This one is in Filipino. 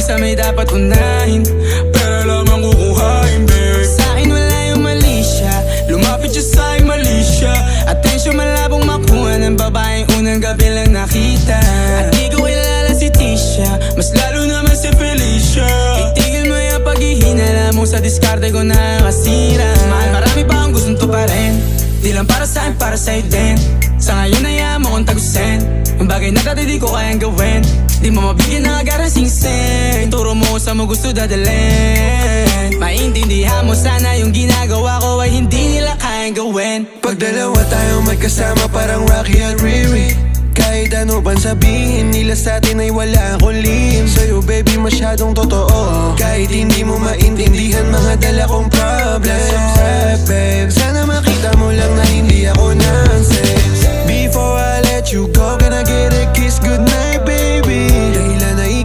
minsan may dapat unahin, pera lang ang kukuhain, babe. Sa'kin wala yung mali siya, lumapit siya sa'kin mali siya. Atensyon malabong makuha ng babaeng unang gabi lang nakita. At di ko kilala si Tisha, mas lalo naman si Felicia. Itigil mo yung paghihinala mo sa diskarte ko na kasira. Mahal, marami pa akong gustong tuparin, di lang para sa'kin, para sa'yo din. Sa ngayon ayaw mo kong tagusin ang bagay na dati di ko kayang gawin. Di mo mabigyan ng agarang singsing, turo mo kung saan mo gusto dadalhin. Maintindihan mo sana yung ginagawa ko ay hindi nila kayang gawin. Pag dalawa tayo magkasama parang Rocky at Riri, kahit ano bang sabihin nila sa'tin ay wala akong lihim. Sa'yo baby masyadong totoo, kahit hindi mo maintindihan mga dala kong problems. So sad babe, sana makita mo lang na hindi ako nonsense.